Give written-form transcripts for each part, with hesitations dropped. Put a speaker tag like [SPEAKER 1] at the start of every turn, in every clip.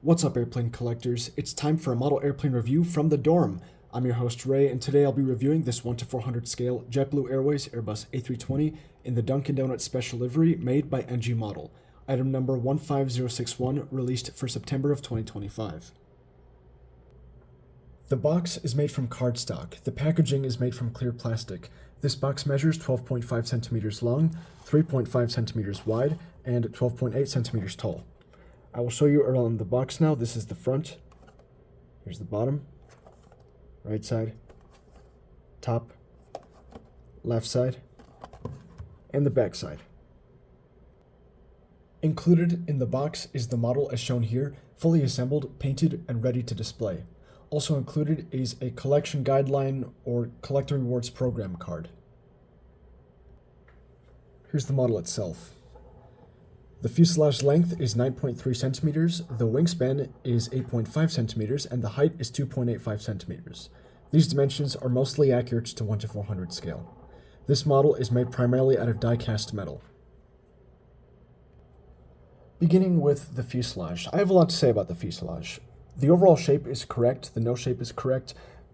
[SPEAKER 1] What's up, airplane collectors? It's time for a model airplane review from the dorm. I'm your host, Ray, and today I'll be reviewing this 1:400 scale JetBlue Airways Airbus A320 in the Dunkin Donut special livery made by NG Model. Item number 15061, released for September of 2025. The box is made from cardstock. The packaging is made from clear plastic. This box measures 12.5 centimeters long, 3.5 centimeters wide, and 12.8 centimeters tall. I will show you around the box now. This is the front. Here's the bottom, right side, top, left side, and the back side. Included in the box is the model as shown here, fully assembled, painted, and ready to display. Also included is a collection guideline or collector rewards program card. Here's the model itself. The fuselage length is 9.3 centimeters, the wingspan is 8.5 centimeters, and the height is 2.85 centimeters. These dimensions are mostly accurate to 1:400 scale. This model is made primarily out of die-cast metal. Beginning with the fuselage, I have a lot to say about the fuselage. The overall shape is correct, the nose shape is correct,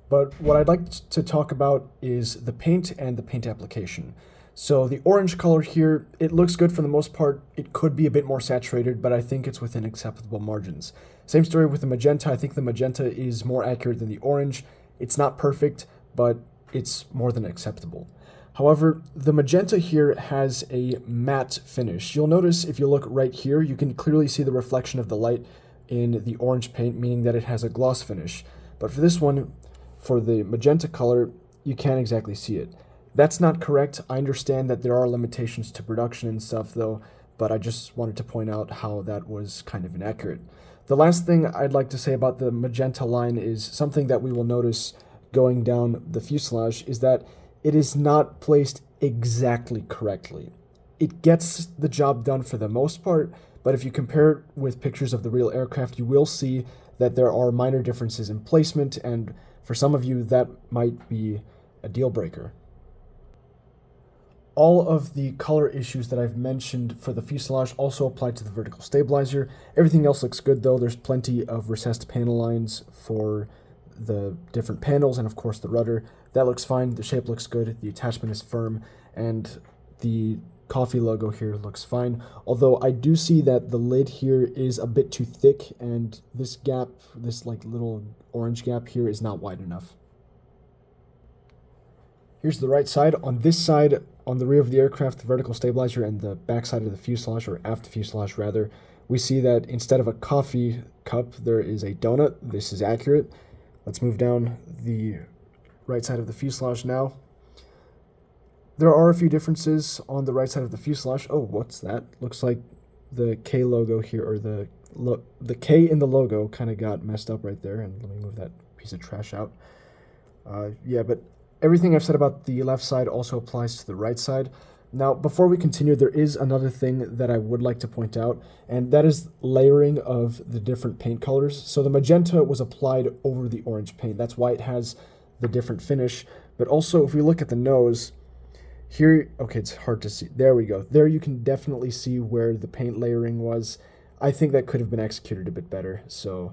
[SPEAKER 1] but what I'd like to talk about is the paint and the paint application. So the orange color here, it looks good for the most part. It could be a bit more saturated, but I think it's within acceptable margins. Same story with the magenta. I think the magenta is more accurate than the orange. It's not perfect, but it's more than acceptable. However, the magenta here has a matte finish. You'll notice if you look right here, you can clearly see the reflection of the light in the orange paint, meaning that it has a gloss finish. But for this one, for the magenta color, you can't exactly see it. That's not correct. I understand that there are limitations to production and stuff though, but I just wanted to point out how that was kind of inaccurate. The last thing I'd like to say about the magenta line is something that we will notice going down the fuselage is that it is not placed exactly correctly. It gets the job done for the most part, but if you compare it with pictures of the real aircraft, you will see that there are minor differences in placement, and for some of you that might be a deal breaker. All of the color issues that I've mentioned for the fuselage also apply to the vertical stabilizer. Everything else looks good though. There's plenty of recessed panel lines for the different panels and of course the rudder. That looks fine. The shape looks good. The attachment is firm and the coffee logo here looks fine. Although I do see that the lid here is a bit too thick and this gap, this like little orange gap here is not wide enough. Here's the right side. On this side, on the rear of the aircraft, the vertical stabilizer and the back side of the fuselage, or aft fuselage rather, we see that instead of a coffee cup, there is a donut. This is accurate. Let's move down the right side of the fuselage now. There are a few differences on the right side of the fuselage. Oh, what's that? Looks like the K logo here, or the K in the logo kind of got messed up right there. And let me move that piece of trash out. Yeah, but everything I've said about the left side also applies to the right side. Now, before we continue, there is another thing that I would like to point out, and that is layering of the different paint colors. So the magenta was applied over the orange paint. That's why it has the different finish. But also, if we look at the nose, here, okay, it's hard to see. There we go. There you can definitely see where the paint layering was. I think that could have been executed a bit better. So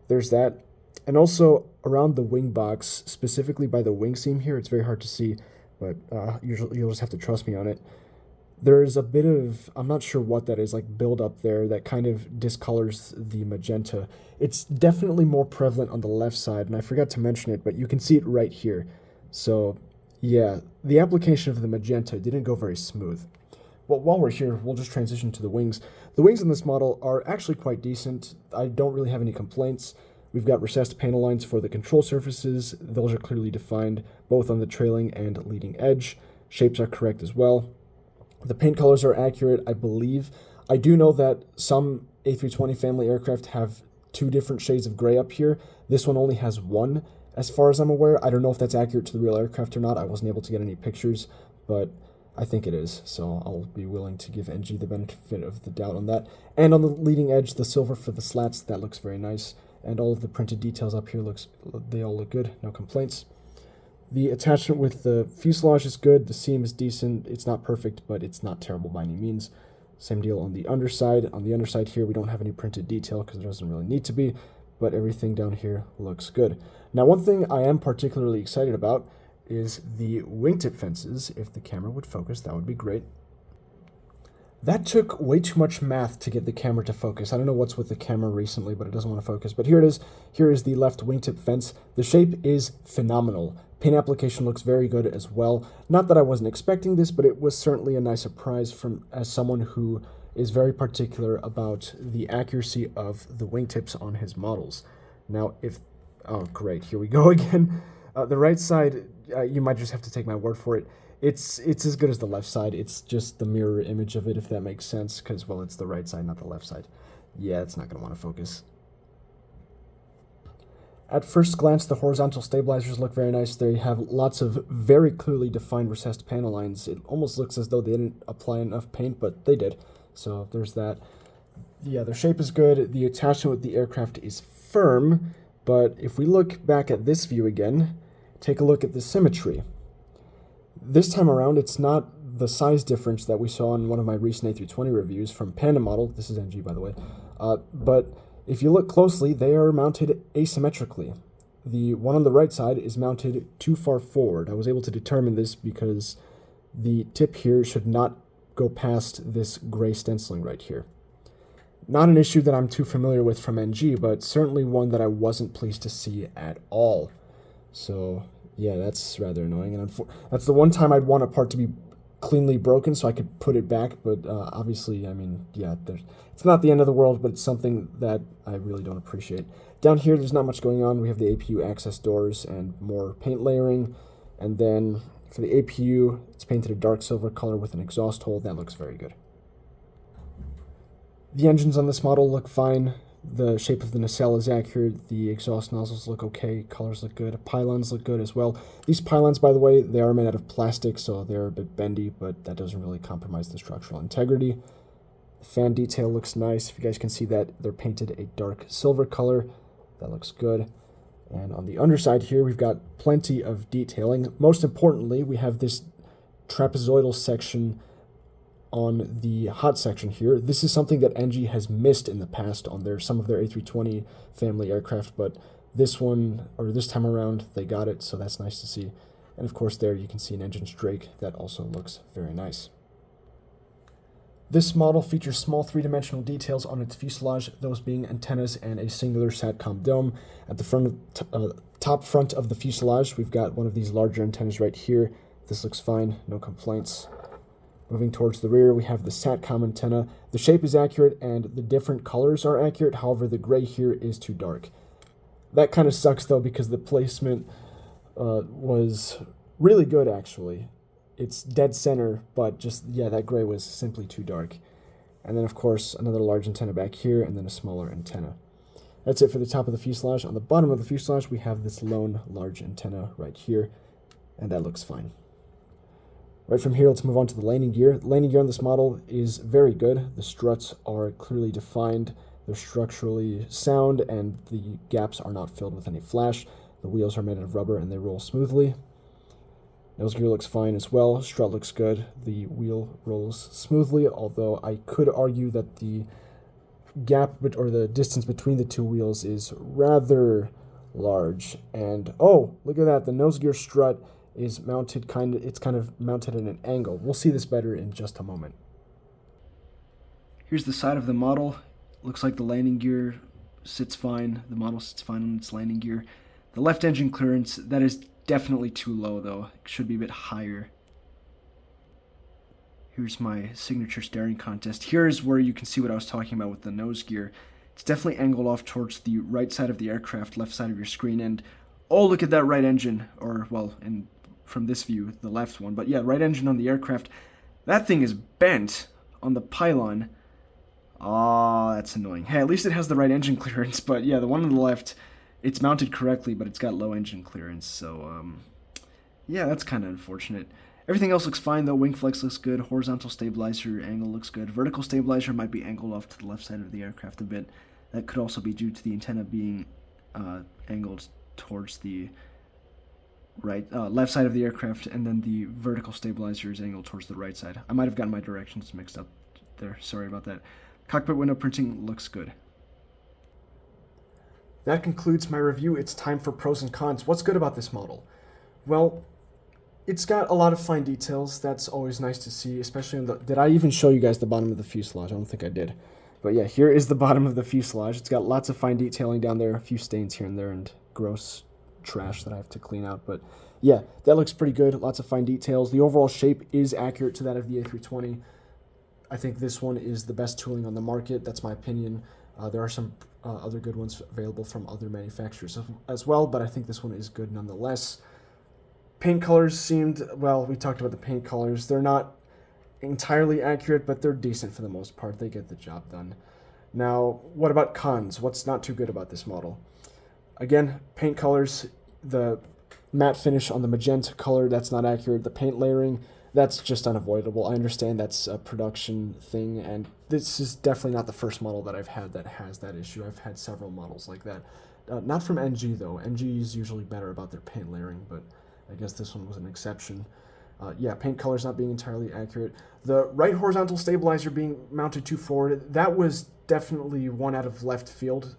[SPEAKER 1] there's that. And also around the wing box, specifically by the wing seam here, it's very hard to see, but usually you'll just have to trust me on it. There's a bit of, I'm not sure what that is, like build up there that kind of discolors the magenta. It's definitely more prevalent on the left side, and I forgot to mention it, but you can see it right here. So yeah, the application of the magenta didn't go very smooth. Well, while we're here, we'll just transition to the wings. The wings in this model are actually quite decent. I don't really have any complaints. We've got recessed panel lines for the control surfaces. Those are clearly defined, both on the trailing and leading edge. Shapes are correct as well. The paint colors are accurate, I believe. I do know that some A320 family aircraft have two different shades of gray up here. This one only has one, as far as I'm aware. I don't know if that's accurate to the real aircraft or not. I wasn't able to get any pictures, but I think it is, so I'll be willing to give NG the benefit of the doubt on that. And on the leading edge, the silver for the slats, that looks very nice. And all of the printed details up here they all look good, no complaints. The attachment with the fuselage is good, the seam is decent, it's not perfect, but it's not terrible by any means. Same deal on the underside. On the underside here, we don't have any printed detail because there doesn't really need to be, but everything down here looks good. Now, one thing I am particularly excited about is the wingtip fences. If the camera would focus, that would be great. That took way too much math to get the camera to focus. I don't know what's with the camera recently, but it doesn't want to focus. But here it is. Here is the left wingtip fence. The shape is phenomenal. Paint application looks very good as well. Not that I wasn't expecting this, but it was certainly a nice surprise as someone who is very particular about the accuracy of the wingtips on his models. Now, oh great, here we go again. The right side, you might just have to take my word for it. It's as good as the left side. It's just the mirror image of it, if that makes sense, because, well, it's the right side, not the left side. Yeah, it's not going to want to focus. At first glance, the horizontal stabilizers look very nice. They have lots of very clearly defined recessed panel lines. It almost looks as though they didn't apply enough paint, but they did. So there's that. Yeah, their shape is good. The attachment with the aircraft is firm, but if we look back at this view again, take a look at the symmetry. This time around, it's not the size difference that we saw in one of my recent A320 reviews from Panda Model. This is NG, by the way. But if you look closely, they are mounted asymmetrically. The one on the right side is mounted too far forward. I was able to determine this because the tip here should not go past this gray stenciling right here. Not an issue that I'm too familiar with from NG, but certainly one that I wasn't pleased to see at all. So yeah, that's rather annoying, and that's the one time I'd want a part to be cleanly broken so I could put it back, but obviously, I mean, yeah, it's not the end of the world, but it's something that I really don't appreciate. Down here, there's not much going on. We have the APU access doors and more paint layering, and then for the APU, it's painted a dark silver color with an exhaust hole. That looks very good. The engines on this model look fine. The shape of the nacelle is accurate, the exhaust nozzles look okay, colors look good, pylons look good as well. These pylons, by the way, they are made out of plastic, so they're a bit bendy, but that doesn't really compromise the structural integrity. The fan detail looks nice. If you guys can see that, they're painted a dark silver color. That looks good. And on the underside here, we've got plenty of detailing. Most importantly, we have this trapezoidal section on the hot section here. This is something that NG has missed in the past on some of their A320 family aircraft, but this time around, they got it, so that's nice to see. And of course there you can see an engine's drake that also looks very nice. This model features small three-dimensional details on its fuselage, those being antennas and a singular SATCOM dome. At the top front of the fuselage, we've got one of these larger antennas right here. This looks fine, no complaints. Moving towards the rear, we have the SATCOM antenna. The shape is accurate and the different colors are accurate, however, the gray here is too dark. That kind of sucks, though, because the placement was really good, actually. It's dead center, but just, yeah, that gray was simply too dark. And then, of course, another large antenna back here, and then a smaller antenna. That's it for the top of the fuselage. On the bottom of the fuselage, we have this lone large antenna right here, and that looks fine. Right from here, let's move on to the landing gear. The landing gear on this model is very good. The struts are clearly defined. They're structurally sound, and the gaps are not filled with any flash. The wheels are made out of rubber, and they roll smoothly. Nose gear looks fine as well. Strut looks good. The wheel rolls smoothly, although I could argue that the gap or the distance between the two wheels is rather large. And oh, look at that. The nose gear strut is mounted kind of mounted at an angle. We'll see this better in just a moment. Here's the side of the model. Looks like the landing gear sits fine. The model sits fine on its landing gear. The left engine clearance, that is definitely too low though. It should be a bit higher. Here's my signature staring contest. Here's where you can see what I was talking about with the nose gear. It's definitely angled off towards the right side of the aircraft, left side of your screen, and oh, look at that right engine, or well, from this view, the left one. But yeah, right engine on the aircraft. That thing is bent on the pylon. Ah, that's annoying. Hey, at least it has the right engine clearance. But yeah, the one on the left, it's mounted correctly, but it's got low engine clearance. So, yeah, that's kind of unfortunate. Everything else looks fine, though. Wing flex looks good. Horizontal stabilizer angle looks good. Vertical stabilizer might be angled off to the left side of the aircraft a bit. That could also be due to the antenna being angled towards the left side of the aircraft, and then the vertical stabilizer is angled towards the right side. I might have gotten my directions mixed up there. Sorry about that. Cockpit window printing looks good. That concludes my review. It's time for pros and cons. What's good about this model? Well, it's got a lot of fine details. That's always nice to see, especially on the... Did I even show you guys the bottom of the fuselage? I don't think I did. But yeah, here is the bottom of the fuselage. It's got lots of fine detailing down there, a few stains here and there, and gross trash that I have to clean out. But yeah, that looks pretty good. Lots of fine details. The overall shape is accurate to that of the A320. I think this one is the best tooling on the market. That's my opinion. There are some other good ones available from other manufacturers as well, but I think this one is good nonetheless. Paint colors seemed, well, we talked about the paint colors. They're not entirely accurate, but they're decent for the most part. They get the job done. Now, what about cons? What's not too good about this model? Again, paint colors, the matte finish on the magenta color, that's not accurate. The paint layering, that's just unavoidable. I understand that's a production thing, and this is definitely not the first model that I've had that has that issue. I've had several models like that. Not from NG, though. NG is usually better about their paint layering, but I guess this one was an exception. Yeah, paint colors not being entirely accurate. The right horizontal stabilizer being mounted too forward, that was definitely one out of left field.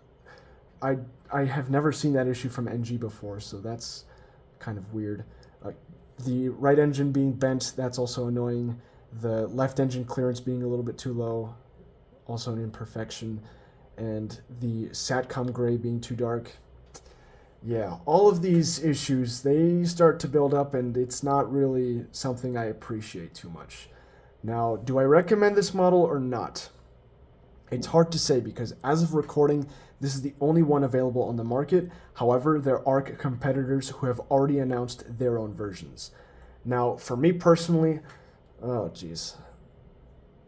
[SPEAKER 1] I have never seen that issue from NG before, so that's kind of weird. The right engine being bent, that's also annoying. The left engine clearance being a little bit too low, also an imperfection. And the SATCOM gray being too dark. Yeah, all of these issues, they start to build up, and it's not really something I appreciate too much. Now, do I recommend this model or not? It's hard to say because as of recording, this is the only one available on the market. However, there are competitors who have already announced their own versions. Now, for me personally, oh geez.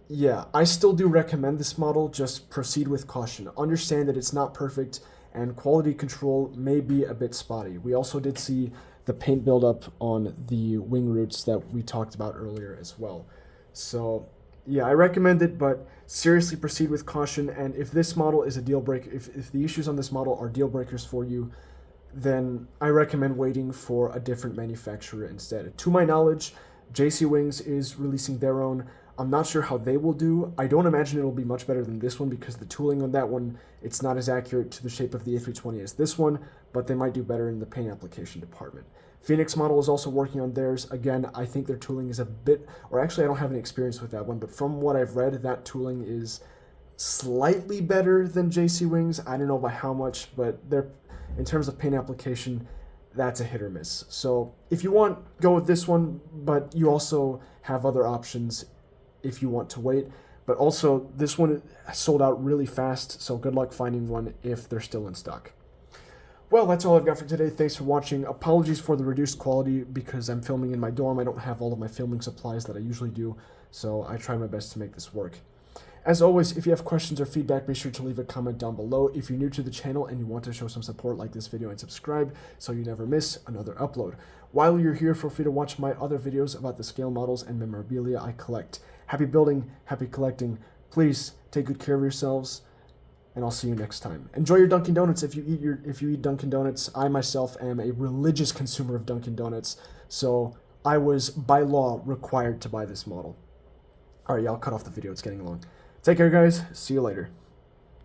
[SPEAKER 1] Yeah, I still do recommend this model, just proceed with caution. Understand that it's not perfect and quality control may be a bit spotty. We also did see the paint buildup on the wing roots that we talked about earlier as well. So yeah, I recommend it, but seriously proceed with caution. And if this model is a deal breaker, if the issues on this model are deal breakers for you, then I recommend waiting for a different manufacturer instead. To my knowledge, JC Wings is releasing their own. I'm not sure how they will do. I don't imagine it'll be much better than this one because the tooling on that one, it's not as accurate to the shape of the A320 as this one, but they might do better in the paint application department. Phoenix model is also working on theirs. Again, I think their tooling is a bit, or actually I don't have any experience with that one, but from what I've read, that tooling is slightly better than JC Wings. I don't know by how much, but they're, in terms of paint application, that's a hit or miss. So if you want, go with this one, but you also have other options if you want to wait. But also, this one sold out really fast, so good luck finding one if they're still in stock. Well, that's all I've got for today. Thanks for watching. Apologies for the reduced quality because I'm filming in my dorm. I don't have all of my filming supplies that I usually do, so I try my best to make this work. As always, if you have questions or feedback, be sure to leave a comment down below. If you're new to the channel and you want to show some support, like this video and subscribe so you never miss another upload. While you're here, feel free to watch my other videos about the scale models and memorabilia I collect. Happy building, happy collecting. Please take good care of yourselves, and I'll see you next time. Enjoy your Dunkin' Donuts if you eat Dunkin' Donuts. I myself am a religious consumer of Dunkin' Donuts, so I was by law required to buy this model. All right, yeah, I'll cut off the video. It's getting long. Take care, guys. See you later.